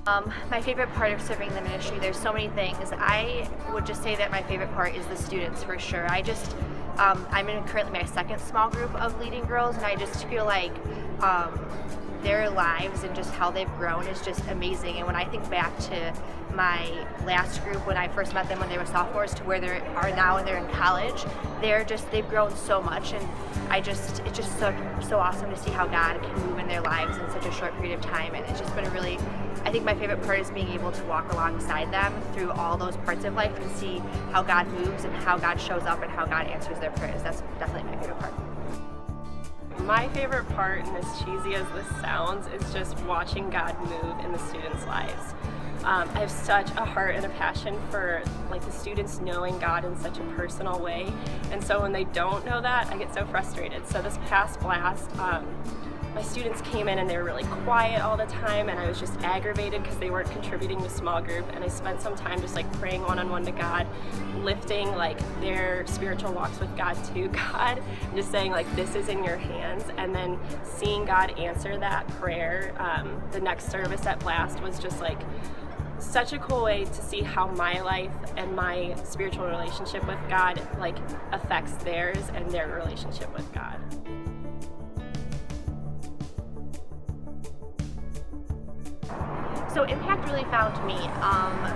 My favorite part of serving the ministry, there's so many things. I would just say that my favorite part is the students for sure. I'm in currently my second small group of leading girls, and I just feel like their lives and just how they've grown is just amazing. And when I think back to my last group, when I first met them when they were sophomores to where they are now and they're in college, they've grown so much, and it's just so awesome to see how God can move in their lives in such a short period of time. And it's just been I think my favorite part is being able to walk alongside them through all those parts of life and see how God moves and how God shows up and how God answers their prayers. That's definitely my favorite part. My favorite part, and as cheesy as this sounds, is just watching God move in the students' lives. I have such a heart and a passion for the students knowing God in such a personal way, and so when they don't know that, I get so frustrated. So this past blast, my students came in and they were really quiet all the time, and I was just aggravated because they weren't contributing to small group, and I spent some time just praying one-on-one to God, lifting their spiritual walks with God to God, and just saying this is in your hands, and then seeing God answer that prayer. The next service at Blast was just such a cool way to see how my life and my spiritual relationship with God affects theirs and their relationship with God. So Impact really found me.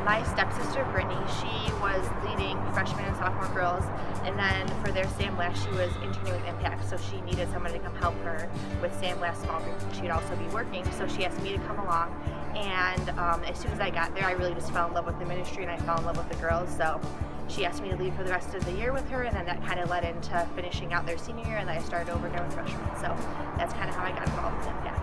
My stepsister Brittany, she was leading freshman and sophomore girls, and then for their sandblast she was interning with Impact, so she needed someone to come help her with sandblast small group. She'd also be working, so she asked me to come along, and as soon as I got there I really just fell in love with the ministry and I fell in love with the girls, so she asked me to lead for the rest of the year with her, and then that kind of led into finishing out their senior year, and then I started over again with freshmen, so that's kind of how I got involved with Impact.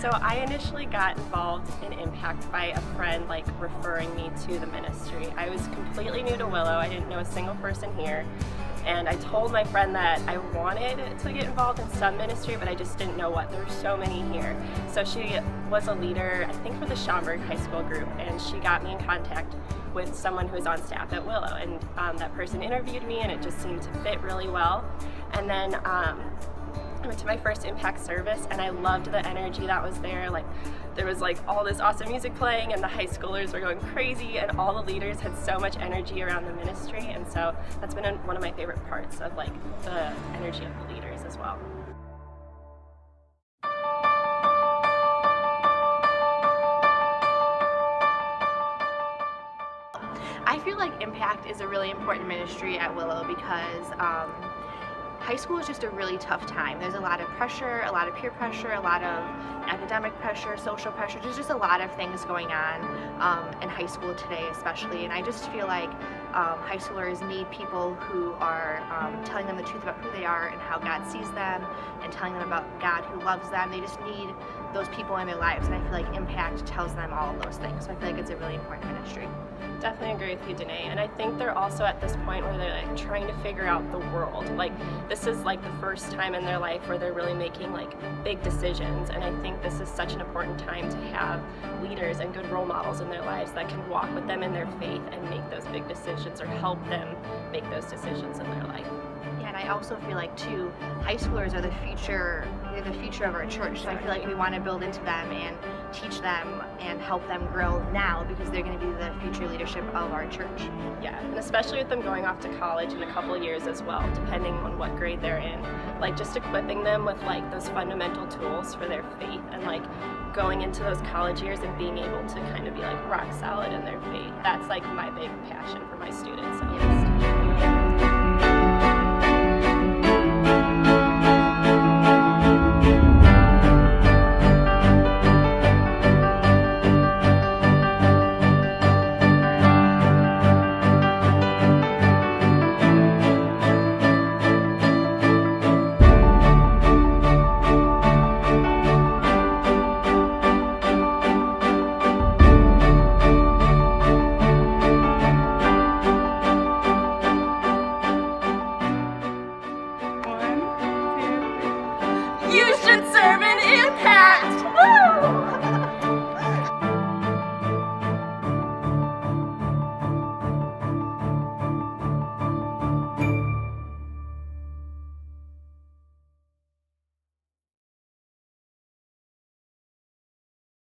So I initially got involved in Impact by a friend referring me to the ministry. I was completely new to Willow. I didn't know a single person here. And I told my friend that I wanted to get involved in some ministry, but I just didn't know what. There were so many here. So she was a leader, I think, for the Schaumburg High School group, and she got me in contact with someone who was on staff at Willow. And that person interviewed me, and it just seemed to fit really well. And then I went to my first Impact service, and I loved the energy that was there. There was all this awesome music playing, and the high schoolers were going crazy, and all the leaders had so much energy around the ministry, and so that's been one of my favorite parts of the energy of the leaders as well. I feel like Impact is a really important ministry at Willow because high school is just a really tough time. There's a lot of pressure, a lot of peer pressure, a lot of academic pressure, social pressure. There's just a lot of things going on in high school today especially, and I just feel like high schoolers need people who are telling them the truth about who they are and how God sees them, and telling them about God who loves them. They just need those people in their lives, and I feel like Impact tells them all of those things, so I feel like it's a really important ministry. Definitely agree with you, Danae. And I think they're also at this point where they're trying to figure out the world. This is the first time in their life where they're really making big decisions, and I think this is such an important time to have leaders and good role models in their lives that can walk with them in their faith and make those big decisions or help them make those decisions in their life. Yeah, and I also feel like too, high schoolers are the future. They're the future of our church. So I feel like we want to build into them and teach them and help them grow now, because they're going to be the future leadership of our church. Yeah, and especially with them going off to college in a couple of years as well, depending on what grade they're in. Just equipping them with those fundamental tools for their faith, and going into those college years and being able to kind of be rock solid in their faith. That's my big passion for my students at least.